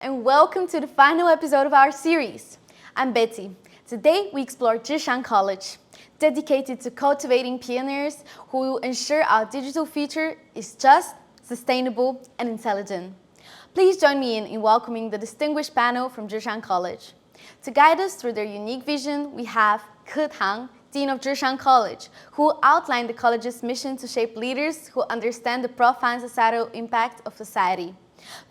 and welcome to the final episode of our series. I'm Betty. Today we explore Zhishan College, dedicated to cultivating pioneers who will ensure our digital future is just, sustainable, and intelligent. Please join me in welcoming the distinguished panel from Zhishan College. To guide us through their unique vision, we have Ke Tang, Dean of Zhishan College, who will outline the college's mission to shape leaders who understand the profound societal impact of society.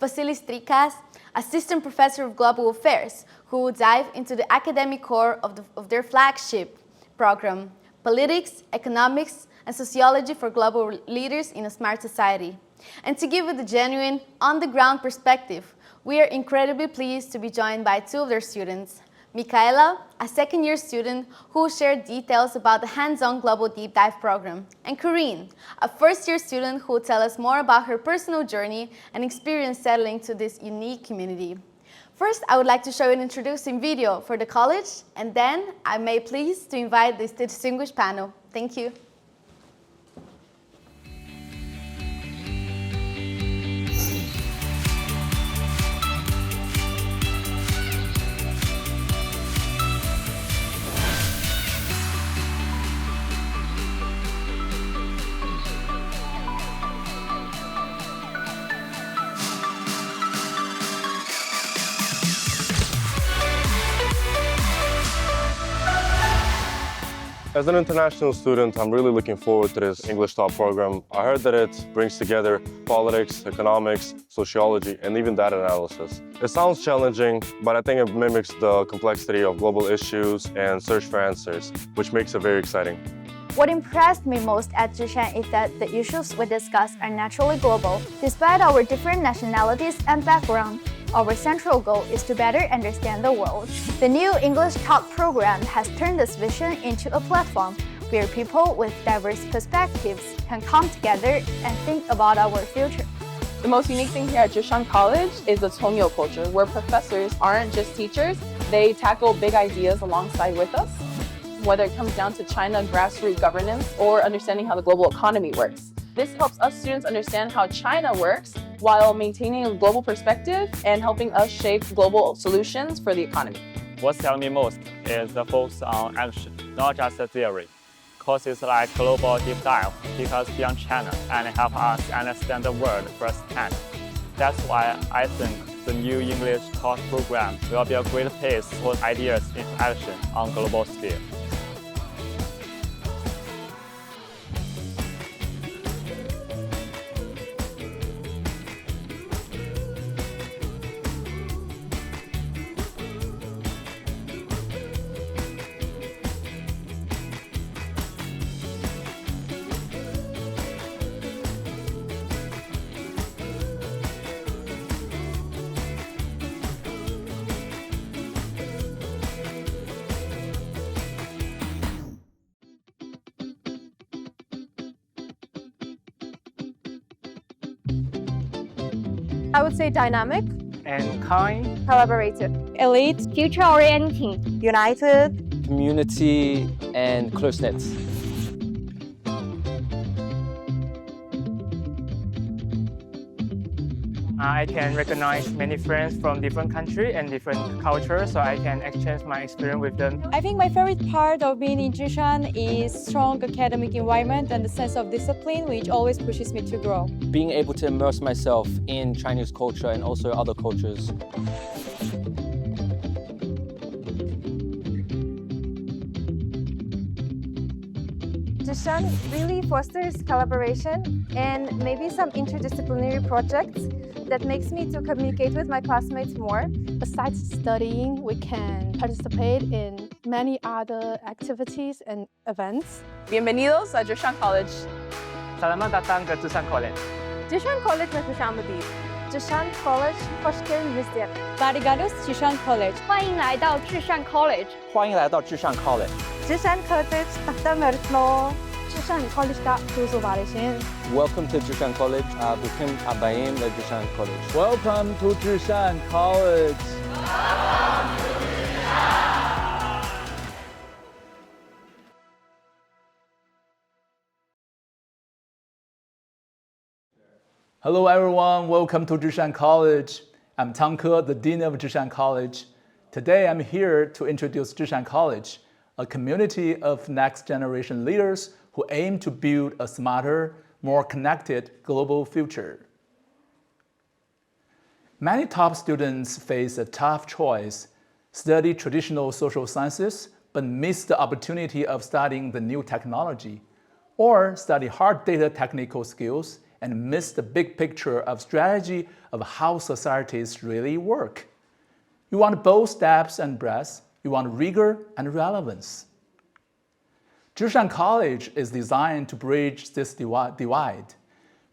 Vasilis Trikas, Assistant Professor of Global Affairs, who will dive into the academic core of their flagship program, Politics, Economics, and Sociology for Global Leaders in a Smart Society. And to give it a genuine, on-the-ground perspective, we are incredibly pleased to be joined by two of their students. Michaela, a second-year student who will share details about the hands-on Global Deep Dive program, and Corinne, a first-year student who will tell us more about her personal journey and experience settling to this unique community. First, I would like to show an introducing video for the college, and then I may please to invite this distinguished panel. Thank you. As an international student, I'm really looking forward to this English Talk program. I heard that it brings together politics, economics, sociology, and even data analysis. It sounds challenging, but I think it mimics the complexity of global issues and search for answers, which makes it very exciting. What impressed me most at Zhishan is that the issues we discuss are naturally global. Despite our different nationalities and backgrounds, our central goal is to better understand the world. The new English Talk program has turned this vision into a platform where people with diverse perspectives can come together and think about our future. The most unique thing here at Zhishan College is the Tsinghua culture, where professors aren't just teachers, they tackle big ideas alongside with us. Whether it comes down to China grassroots governance or understanding how the global economy works. This helps us students understand how China works while maintaining a global perspective and helping us shape global solutions for the economy. What excites me most is the focus on action, not just a theory. Courses like Global Deep Dive take us beyond China and help us understand the world firsthand. That's why I think the new English Talk program will be a great place to put ideas into action on a global scale. I would say dynamic, and kind, collaborative, Elite, future-orienting, united, community, and close-knit. I can recognize many friends from different countries and different cultures, so I can exchange my experience with them. I think my favorite part of being in Zhishan is strong academic environment and the sense of discipline, which always pushes me to grow. Being able to immerse myself in Chinese culture and also other cultures. Zhishan really fosters collaboration and maybe some interdisciplinary projects that makes me to communicate with my classmates more. Besides studying, we can participate in many other activities and events. Bienvenidos a Zhishan College. Selamat datang ke Zhishan College. Zhishan College na खुश आमदीद. Zhishan College خوش vizier. Obrigado, Zhishan College. 欢迎来到至善 College。欢迎来到Zhishan College. Zhishan College takta meritlo. Zhishan College'da huzu varişin. Welcome to Zhishan College. Bukim abayim le Zhishan College. Welcome to Zhishan College. Hello everyone, welcome to Zhishan College. I'm Tangke, the Dean of Zhishan College. Today I'm here to introduce Zhishan College, a community of next-generation leaders who aim to build a smarter, more connected global future. Many top students face a tough choice: study traditional social sciences but miss the opportunity of studying the new technology, or study hard data technical skills and miss the big picture of strategy of how societies really work. You want both depth and breadth. You want rigor and relevance. Zhishan College is designed to bridge this divide.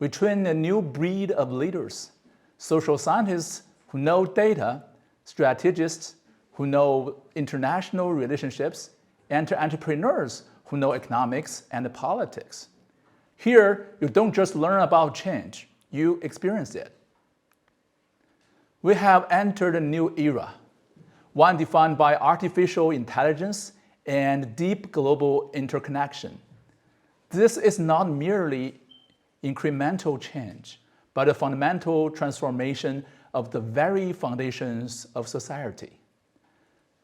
We train a new breed of leaders: social scientists who know data, strategists who know international relationships, and entrepreneurs who know economics and politics. Here, you don't just learn about change, you experience it. We have entered a new era, one defined by artificial intelligence and deep global interconnection. This is not merely incremental change, but a fundamental transformation of the very foundations of society.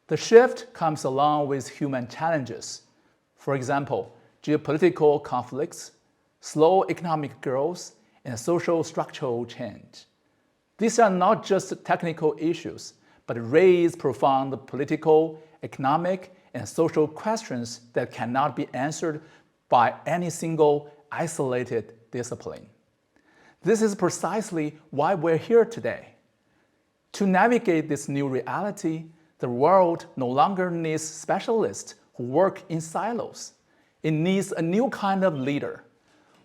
The shift comes along with human challenges. For example, geopolitical conflicts, slow economic growth, and social structural change. These are not just technical issues, but raise profound political, economic, and social questions that cannot be answered by any single isolated discipline. This is precisely why we're here today. To navigate this new reality, the world no longer needs specialists who work in silos. It needs a new kind of leader,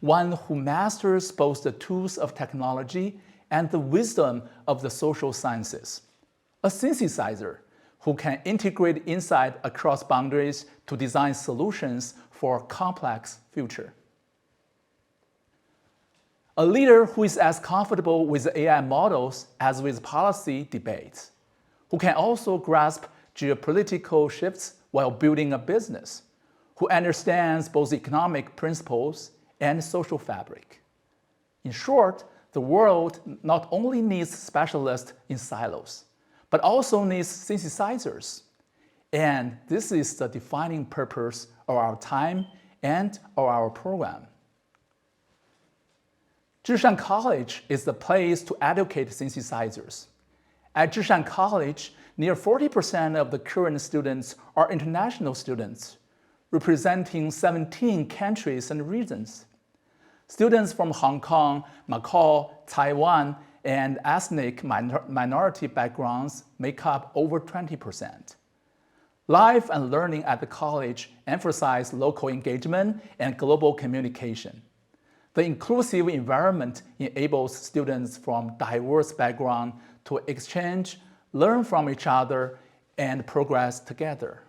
one who masters both the tools of technology and the wisdom of the social sciences. A synthesizer who can integrate insight across boundaries to design solutions for a complex future. A leader who is as comfortable with AI models as with policy debates, who can also grasp geopolitical shifts while building a business, who understands both economic principles and social fabric. In short, the world not only needs specialists in silos, but also needs synthesizers. And this is the defining purpose of our time and of our program. Zhishan College is the place to educate synthesizers. At Zhishan College, near 40% of the current students are international students, representing 17 countries and regions. Students from Hong Kong, Macau, Taiwan, and ethnic minority backgrounds make up over 20%. Life and learning at the college emphasize local engagement and global communication. The inclusive environment enables students from diverse backgrounds to exchange, learn from each other, and progress together.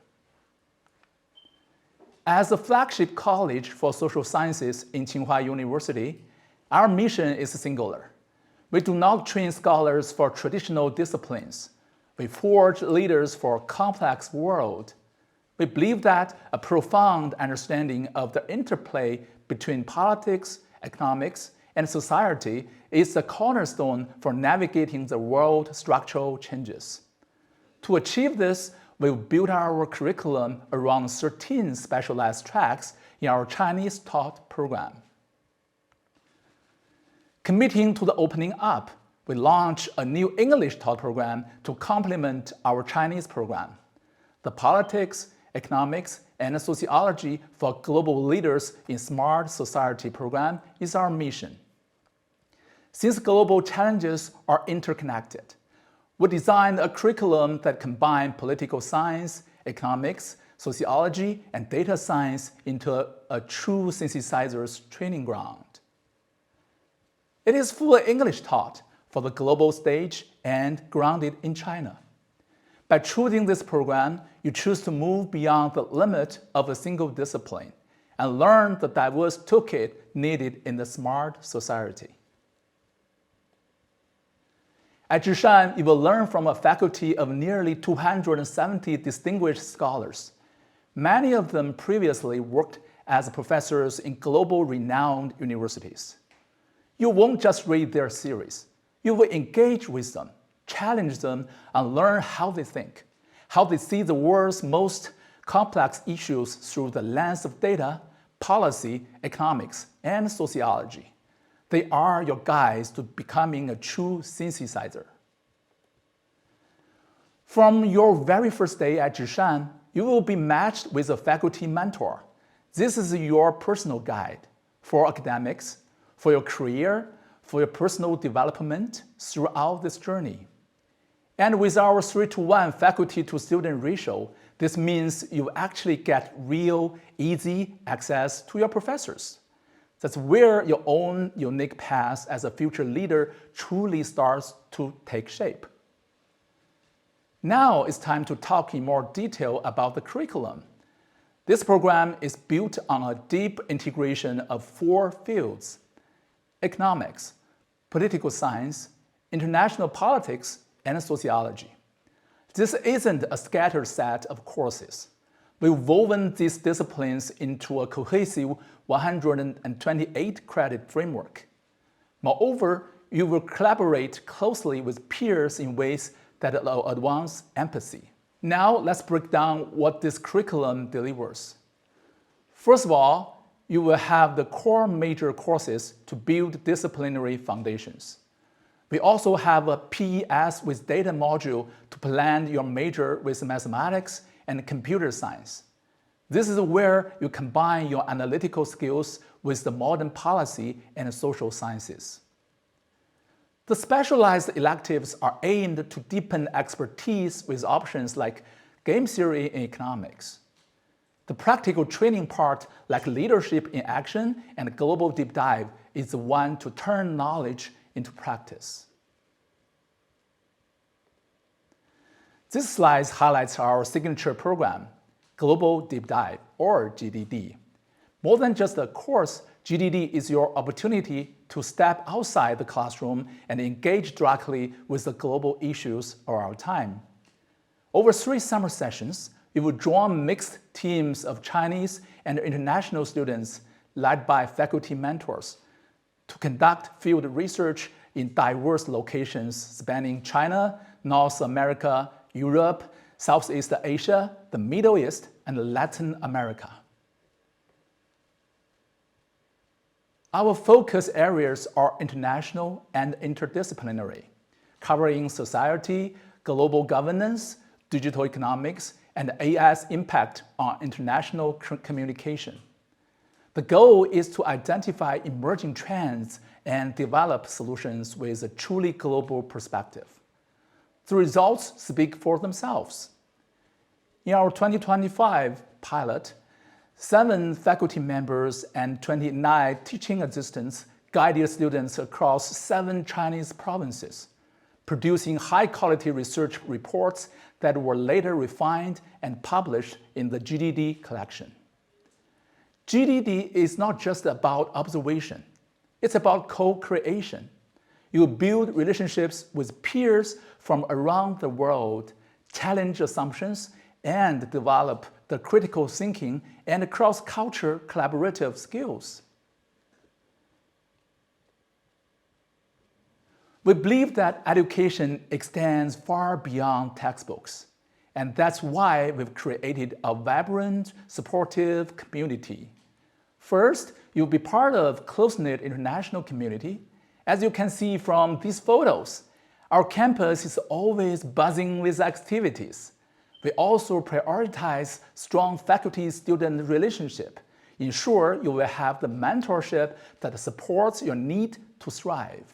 As a flagship college for social sciences in Tsinghua University, our mission is singular. We do not train scholars for traditional disciplines. We forge leaders for a complex world. We believe that a profound understanding of the interplay between politics, economics, and society is the cornerstone for navigating the world's structural changes. To achieve this, we've built our curriculum around 13 specialized tracks in our Chinese taught program. Committing to the opening up, we launched a new English taught program to complement our Chinese program. The Politics, Economics, and Sociology for Global Leaders in Smart Society program is our mission. Since global challenges are interconnected, we designed a curriculum that combines political science, economics, sociology, and data science into a true synthesizer's training ground. It is fully English taught for the global stage and grounded in China. By choosing this program, you choose to move beyond the limit of a single discipline and learn the diverse toolkit needed in the smart society. At Zhishan, you will learn from a faculty of nearly 270 distinguished scholars. Many of them previously worked as professors in global renowned universities. You won't just read their series. You will engage with them, challenge them, and learn how they think, how they see the world's most complex issues through the lens of data, policy, economics, and sociology. They are your guides to becoming a true synthesizer. From your very first day at Zhishan, you will be matched with a faculty mentor. This is your personal guide for academics, for your career, for your personal development throughout this journey. And with our 3-to-1 faculty-to-student ratio, this means you actually get real, easy access to your professors. That's where your own unique path as a future leader truly starts to take shape. Now it's time to talk in more detail about the curriculum. This program is built on a deep integration of 4 fields: economics, political science, international politics, and sociology. This isn't a scattered set of courses. We've woven these disciplines into a cohesive 128 credit framework. Moreover, you will collaborate closely with peers in ways that allow advanced empathy. Now, let's break down what this curriculum delivers. First of all, you will have the core major courses to build disciplinary foundations. We also have a PES with data module to blend your major with mathematics and computer science. This is where you combine your analytical skills with the modern policy and social sciences. The specialized electives are aimed to deepen expertise with options like game theory in economics. The practical training part, like leadership in action and global deep dive, is the one to turn knowledge into practice. This slide highlights our signature program, Global Deep Dive, or GDD. More than just a course, GDD is your opportunity to step outside the classroom and engage directly with the global issues of our time. Over 3 summer sessions, you will join mixed teams of Chinese and international students led by faculty mentors to conduct field research in diverse locations spanning China, North America, Europe, Southeast Asia, the Middle East, and Latin America. Our focus areas are international and interdisciplinary, covering society, global governance, digital economics, and AI's impact on international communication. The goal is to identify emerging trends and develop solutions with a truly global perspective. The results speak for themselves. In our 2025 pilot, 7 faculty members and 29 teaching assistants guided students across 7 Chinese provinces, producing high-quality research reports that were later refined and published in the GDD collection. GDD is not just about observation. It's about co-creation. You build relationships with peers from around the world, challenge assumptions, and develop the critical thinking and cross-culture collaborative skills. We believe that education extends far beyond textbooks, and that's why we've created a vibrant, supportive community. First, you'll be part of a close-knit international community. As you can see from these photos, our campus is always buzzing with activities. We also prioritize strong faculty-student relationship. Ensure you will have the mentorship that supports your need to thrive.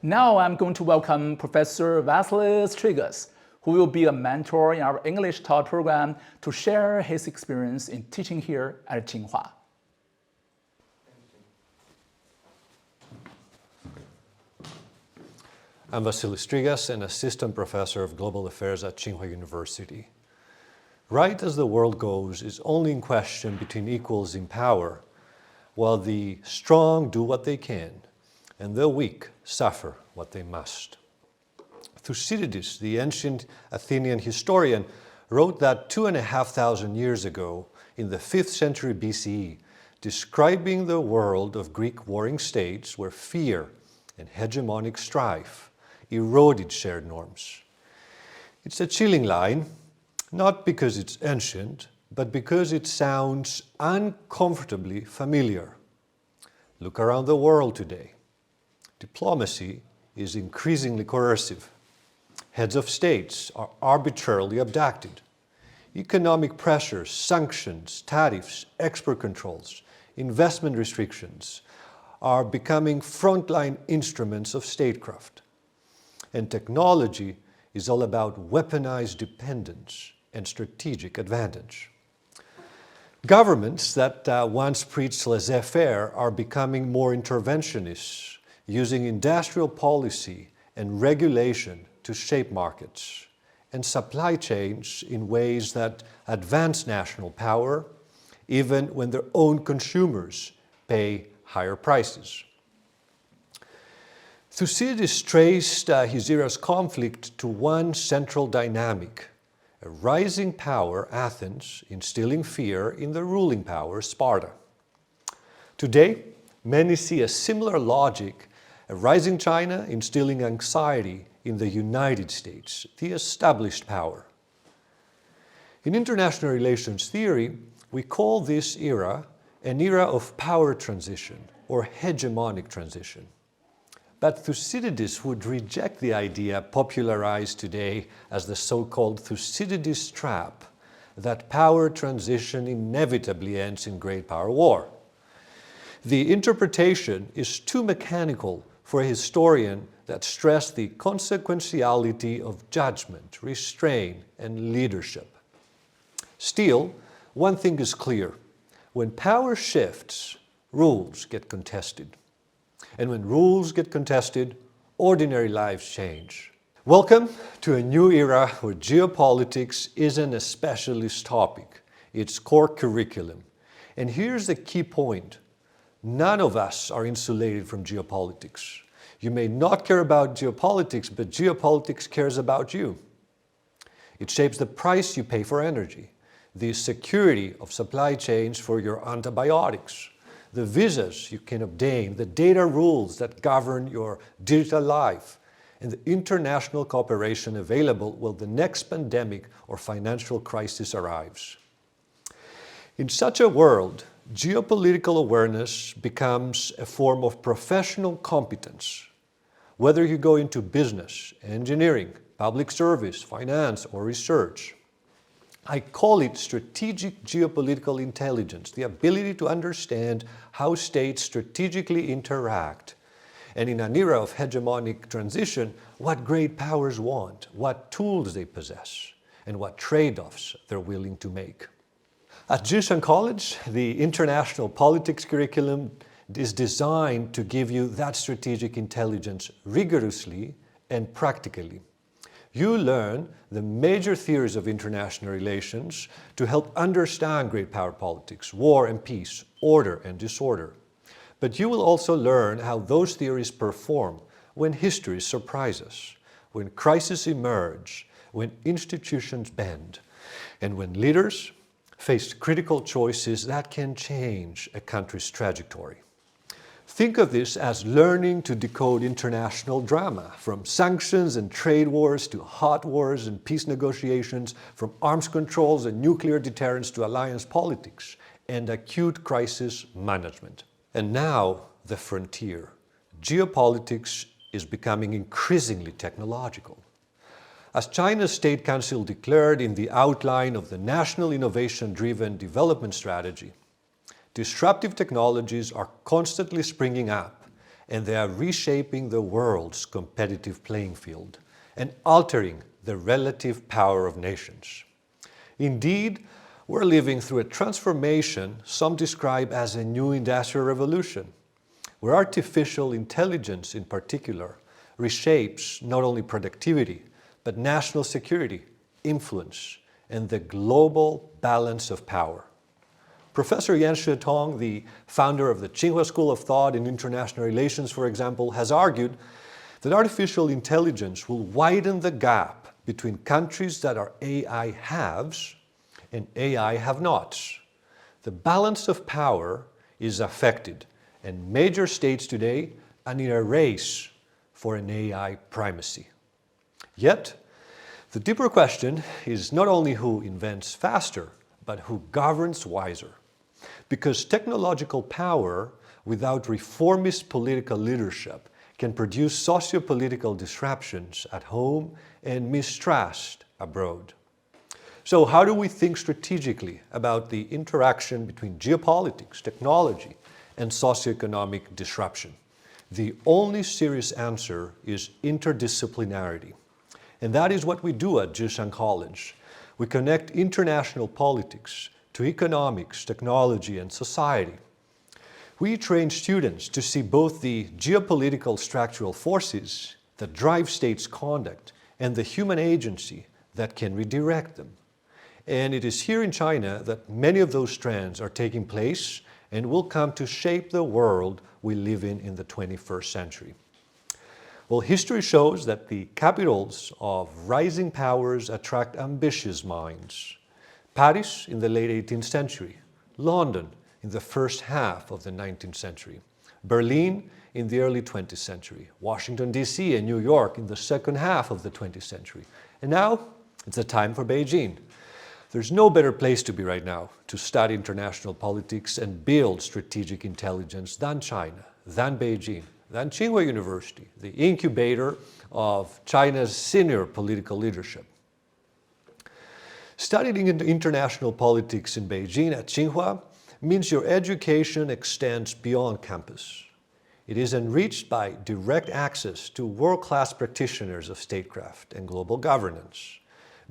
Now I'm going to welcome Professor Vasilis Trigas, who will be a mentor in our English taught program to share his experience in teaching here at Tsinghua. I'm Vasilis Trigas, an assistant professor of global affairs at Tsinghua University. Right as the world goes is only in question between equals in power, while the strong do what they can, and the weak suffer what they must. Thucydides, the ancient Athenian historian, wrote that 2,500 years ago, in the 5th century BCE, describing the world of Greek warring states where fear and hegemonic strife eroded shared norms. It's a chilling line, not because it's ancient, but because it sounds uncomfortably familiar. Look around the world today. Diplomacy is increasingly coercive. Heads of states are arbitrarily abducted. Economic pressures, sanctions, tariffs, export controls, investment restrictions are becoming frontline instruments of statecraft. And technology is all about weaponized dependence and strategic advantage. Governments that once preached laissez-faire are becoming more interventionist, using industrial policy and regulation to shape markets and supply chains in ways that advance national power, even when their own consumers pay higher prices. Thucydides traced his era's conflict to one central dynamic: a rising power, Athens, instilling fear in the ruling power, Sparta. Today, many see a similar logic: a rising China instilling anxiety in the United States, the established power. In international relations theory, we call this era an era of power transition or hegemonic transition. But Thucydides would reject the idea popularized today as the so-called Thucydides trap, that power transition inevitably ends in great power war. The interpretation is too mechanical for a historian that stressed the consequentiality of judgment, restraint, and leadership. Still, one thing is clear: when power shifts, rules get contested. And when rules get contested, ordinary lives change. Welcome to a new era where geopolitics isn't a specialist topic, it's core curriculum. And here's the key point: none of us are insulated from geopolitics. You may not care about geopolitics, but geopolitics cares about you. It shapes the price you pay for energy, the security of supply chains for your antibiotics, the visas you can obtain, the data rules that govern your digital life, and the international cooperation available when the next pandemic or financial crisis arrives. In such a world, geopolitical awareness becomes a form of professional competence. Whether you go into business, engineering, public service, finance, or research, I call it strategic geopolitical intelligence, the ability to understand how states strategically interact, and in an era of hegemonic transition, what great powers want, what tools they possess, and what trade-offs they're willing to make. At Zhishan College, the international politics curriculum is designed to give you that strategic intelligence rigorously and practically. You learn the major theories of international relations to help understand great power politics, war and peace, order and disorder. But you will also learn how those theories perform when history surprises, when crises emerge, when institutions bend, and when leaders face critical choices that can change a country's trajectory. Think of this as learning to decode international drama, from sanctions and trade wars to hot wars and peace negotiations, from arms controls and nuclear deterrence to alliance politics and acute crisis management. And now, the frontier. Geopolitics is becoming increasingly technological. As China's State Council declared in the outline of the National Innovation-Driven Development Strategy, disruptive technologies are constantly springing up, and they are reshaping the world's competitive playing field and altering the relative power of nations. Indeed, we're living through a transformation some describe as a new industrial revolution, where artificial intelligence in particular reshapes not only productivity, but national security, influence, and the global balance of power. Professor Yan-Shi Tong, the founder of the Tsinghua School of Thought in International Relations, for example, has argued that artificial intelligence will widen the gap between countries that are AI haves and AI have-nots. The balance of power is affected, and major states today are in a race for an AI primacy. Yet, the deeper question is not only who invents faster, but who governs wiser. Because technological power without reformist political leadership can produce socio-political disruptions at home and mistrust abroad. So how do we think strategically about the interaction between geopolitics, technology, and socioeconomic disruption? The only serious answer is interdisciplinarity. And that is what we do at Zhishan College. We connect international politics to economics, technology, and society. We train students to see both the geopolitical structural forces that drive states' conduct and the human agency that can redirect them. And it is here in China that many of those trends are taking place and will come to shape the world we live in the 21st century. Well, history shows that the capitals of rising powers attract ambitious minds. Paris in the late 18th century, London in the first half of the 19th century, Berlin in the early 20th century, Washington, D.C. and New York in the second half of the 20th century. And now it's the time for Beijing. There's no better place to be right now to study international politics and build strategic intelligence than China, than Beijing, than Tsinghua University, the incubator of China's senior political leadership. Studying international politics in Beijing at Tsinghua means your education extends beyond campus. It is enriched by direct access to world-class practitioners of statecraft and global governance.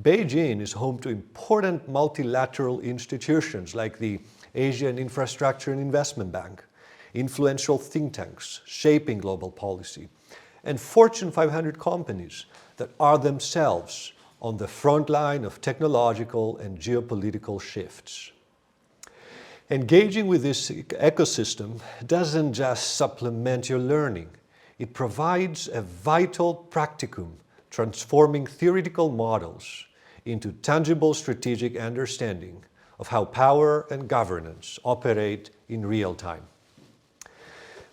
Beijing is home to important multilateral institutions like the Asian Infrastructure and Investment Bank, influential think tanks shaping global policy, and Fortune 500 companies that are themselves on the front line of technological and geopolitical shifts. Engaging with this ecosystem doesn't just supplement your learning. It provides a vital practicum, transforming theoretical models into tangible strategic understanding of how power and governance operate in real time.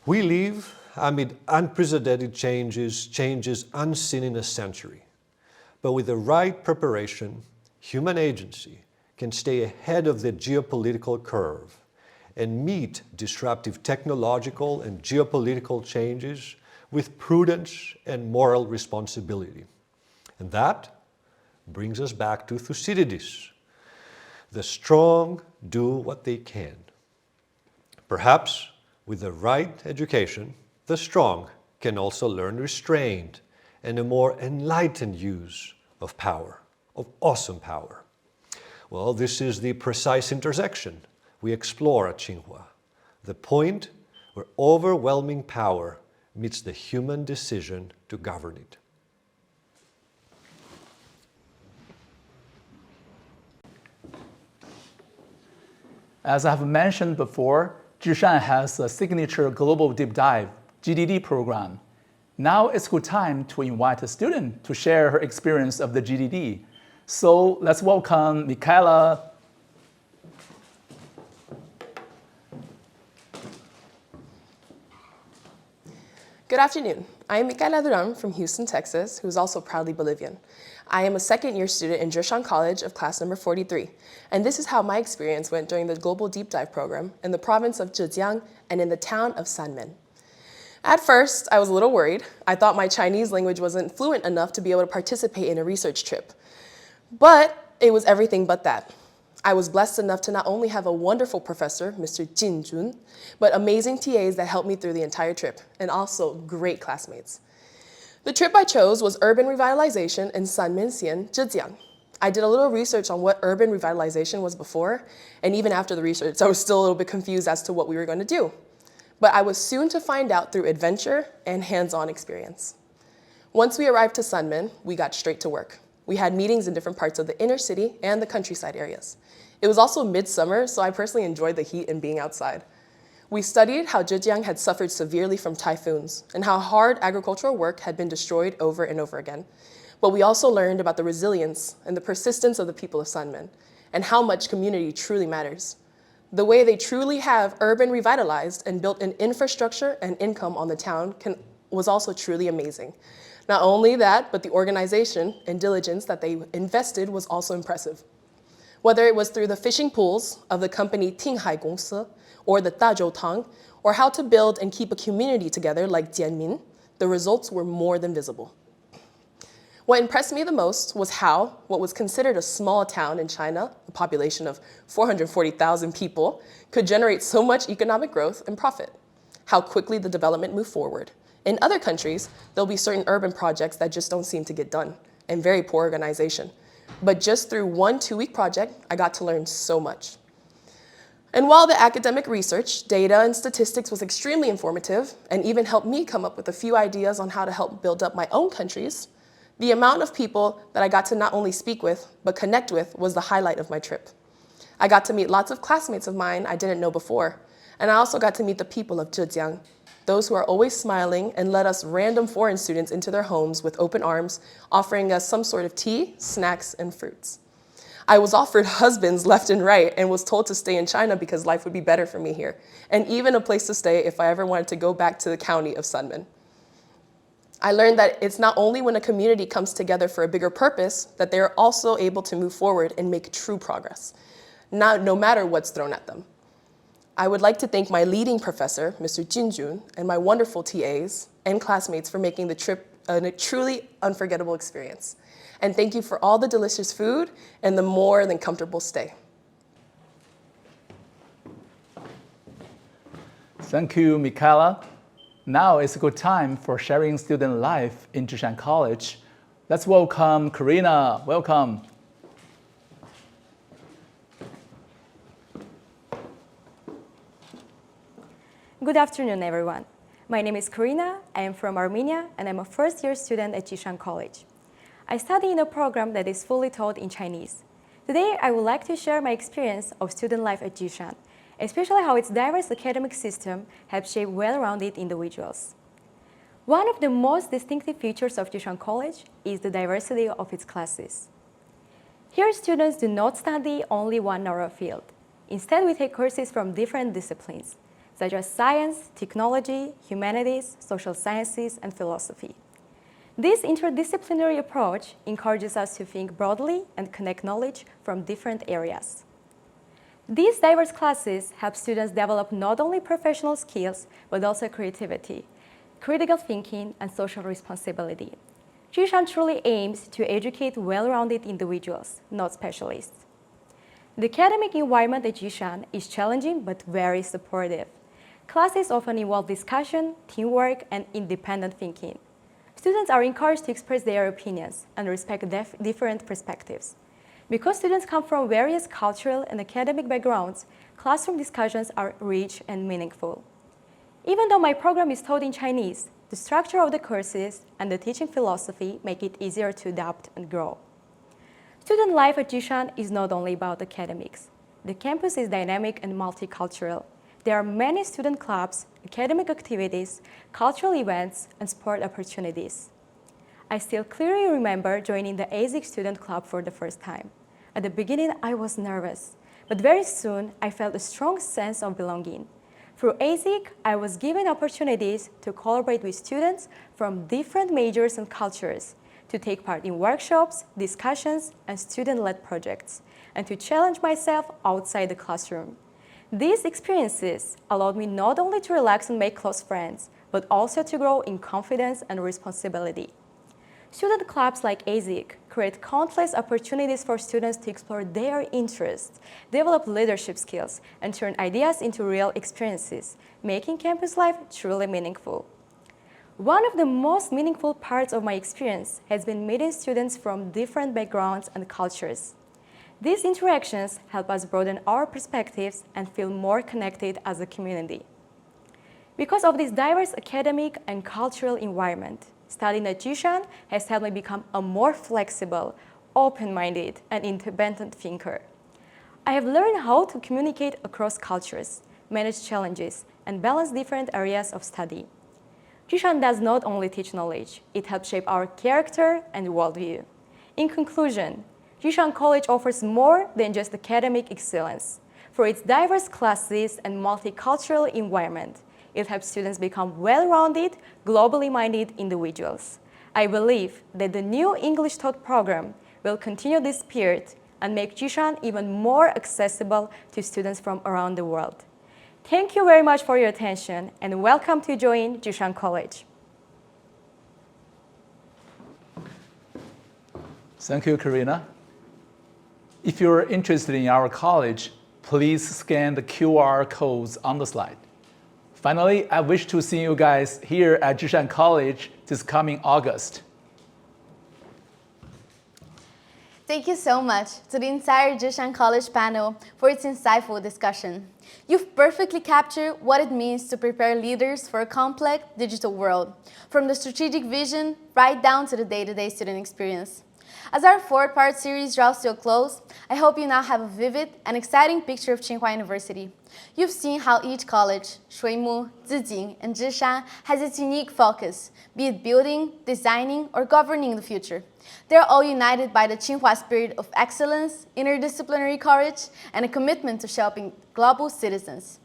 We live amid unprecedented changes unseen in a century. But with the right preparation, human agency can stay ahead of the geopolitical curve and meet disruptive technological and geopolitical changes with prudence and moral responsibility. And that brings us back to Thucydides. The strong do what they can. Perhaps with the right education, the strong can also learn restraint and a more enlightened use of power, of awesome power. Well, this is the precise intersection we explore at Tsinghua, the point where overwhelming power meets the human decision to govern it. As I've mentioned before, Zhishan has a signature Global Deep Dive, GDD program. Now it's good time to invite a student to share her experience of the GDD. So let's welcome Michaela. Good afternoon. I am Michaela Duran from Houston, Texas, who is also proudly Bolivian. I am a second-year student in Zhishan College of class number 43, and this is how my experience went during the Global Deep Dive program in the province of Zhejiang and in the town of Sanmen. At first, I was a little worried. I thought my Chinese language wasn't fluent enough to be able to participate in a research trip. But it was everything but that. I was blessed enough to not only have a wonderful professor, Mr. Jin Jun, but amazing TAs that helped me through the entire trip, and also great classmates. The trip I chose was Urban Revitalization in Sanmen-Xian, Zhejiang. I did a little research on what urban revitalization was before, and even after the research, I was still a little bit confused as to what we were going to do. But I was soon to find out through adventure and hands-on experience. Once we arrived to Sanmen, we got straight to work. We had meetings in different parts of the inner city and the countryside areas. It was also midsummer, so I personally enjoyed the heat and being outside. We studied how Zhejiang had suffered severely from typhoons and how hard agricultural work had been destroyed over and over again. But we also learned about the resilience and the persistence of the people of Sanmen and how much community truly matters. The way they truly have urban revitalized and built an infrastructure and income on the town can was also truly amazing. Not only that, but the organization and diligence that they invested was also impressive. Whether it was through the fishing pools of the company Tinghai Gongse or the Dazhou Tang, or how to build and keep a community together like Jianmin, the results were more than visible. What impressed me the most was how what was considered a small town in China, a population of 440,000 people, could generate so much economic growth and profit. How quickly the development moved forward. In other countries, there'll be certain urban projects that just don't seem to get done, and very poor organization. But just through one 2-week project, I got to learn so much. And while the academic research, data, and statistics was extremely informative, and even helped me come up with a few ideas on how to help build up my own countries, the amount of people that I got to not only speak with, but connect with was the highlight of my trip. I got to meet lots of classmates of mine I didn't know before, and I also got to meet the people of Zhejiang, those who are always smiling and let us random foreign students into their homes with open arms, offering us some sort of tea, snacks, and fruits. I was offered husbands left and right and was told to stay in China because life would be better for me here, and even a place to stay if I ever wanted to go back to the county of Sunman. I learned that it's not only when a community comes together for a bigger purpose that they are also able to move forward and make true progress, no matter what's thrown at them. I would like to thank my leading professor, Mr. Jinjun, and my wonderful TAs and classmates for making the trip a truly unforgettable experience. And thank you for all the delicious food and the more than comfortable stay. Thank you, Michaela. Now is a good time for sharing student life in Zhishan College. Let's welcome Karina. Welcome. Good afternoon, everyone. My name is Karina. I am from Armenia, and I'm a first-year student at Zhishan College. I study in a program that is fully taught in Chinese. Today, I would like to share my experience of student life at Zhishan, especially how its diverse academic system helps shape well-rounded individuals. One of the most distinctive features of Zhishan College is the diversity of its classes. Here, students do not study only one narrow field. Instead, we take courses from different disciplines, such as science, technology, humanities, social sciences, and philosophy. This interdisciplinary approach encourages us to think broadly and connect knowledge from different areas. These diverse classes help students develop not only professional skills, but also creativity, critical thinking, and social responsibility. Zhishan truly aims to educate well-rounded individuals, not specialists. The academic environment at Zhishan is challenging but very supportive. Classes often involve discussion, teamwork, and independent thinking. Students are encouraged to express their opinions and respect different perspectives. Because students come from various cultural and academic backgrounds, classroom discussions are rich and meaningful. Even though my program is taught in Chinese, the structure of the courses and the teaching philosophy make it easier to adapt and grow. Student life at Zhishan is not only about academics. The campus is dynamic and multicultural. There are many student clubs, academic activities, cultural events, and sport opportunities. I still clearly remember joining the ASIC student club for the first time. At the beginning, I was nervous, but very soon I felt a strong sense of belonging. Through ASIC, I was given opportunities to collaborate with students from different majors and cultures, to take part in workshops, discussions, and student-led projects, and to challenge myself outside the classroom. These experiences allowed me not only to relax and make close friends, but also to grow in confidence and responsibility. Student clubs like ASIC create countless opportunities for students to explore their interests, develop leadership skills, and turn ideas into real experiences, making campus life truly meaningful. One of the most meaningful parts of my experience has been meeting students from different backgrounds and cultures. These interactions help us broaden our perspectives and feel more connected as a community. Because of this diverse academic and cultural environment, studying at Zhishan has helped me become a more flexible, open-minded, and independent thinker. I have learned how to communicate across cultures, manage challenges, and balance different areas of study. Zhishan does not only teach knowledge, it helps shape our character and worldview. In conclusion, Zhishan College offers more than just academic excellence. For its diverse classes and multicultural environment, It helps students become well-rounded, globally minded individuals. I believe that the new English taught program will continue this spirit and make Zhishan even more accessible to students from around the world. Thank you very much for your attention and welcome to join Zhishan College. Thank you, Karina. If you're interested in our college, please scan the QR codes on the slide. Finally, I wish to see you guys here at Zhishan College this coming August. Thank you so much to the entire Zhishan College panel for its insightful discussion. You've perfectly captured what it means to prepare leaders for a complex digital world, from the strategic vision right down to the day-to-day student experience. As our four-part series draws to a close, I hope you now have a vivid and exciting picture of Tsinghua University. You've seen how each college, Shuimu, Zijing, and Zhishan, has its unique focus, be it building, designing, or governing the future. They're all united by the Tsinghua spirit of excellence, interdisciplinary courage, and a commitment to shaping global citizens.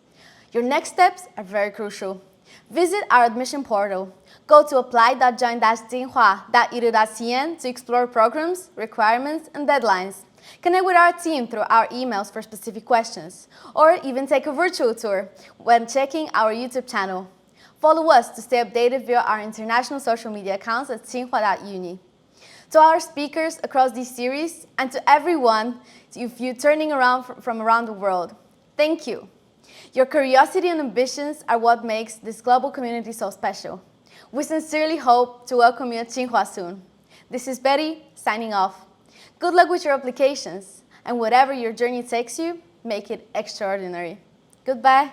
Your next steps are very crucial. Visit our admission portal. Go to apply.join-tsinghua.edu.cn to explore programs, requirements, and deadlines. Connect with our team through our emails for specific questions, or even take a virtual tour when checking our YouTube channel. Follow us to stay updated via our international social media accounts at TsinghuaUni. To our speakers across this series, and to everyone if you're turning around from around the world, thank you. Your curiosity and ambitions are what makes this global community so special. We sincerely hope to welcome you at Tsinghua soon. This is Betty, signing off. Good luck with your applications, and whatever your journey takes you, make it extraordinary. Goodbye.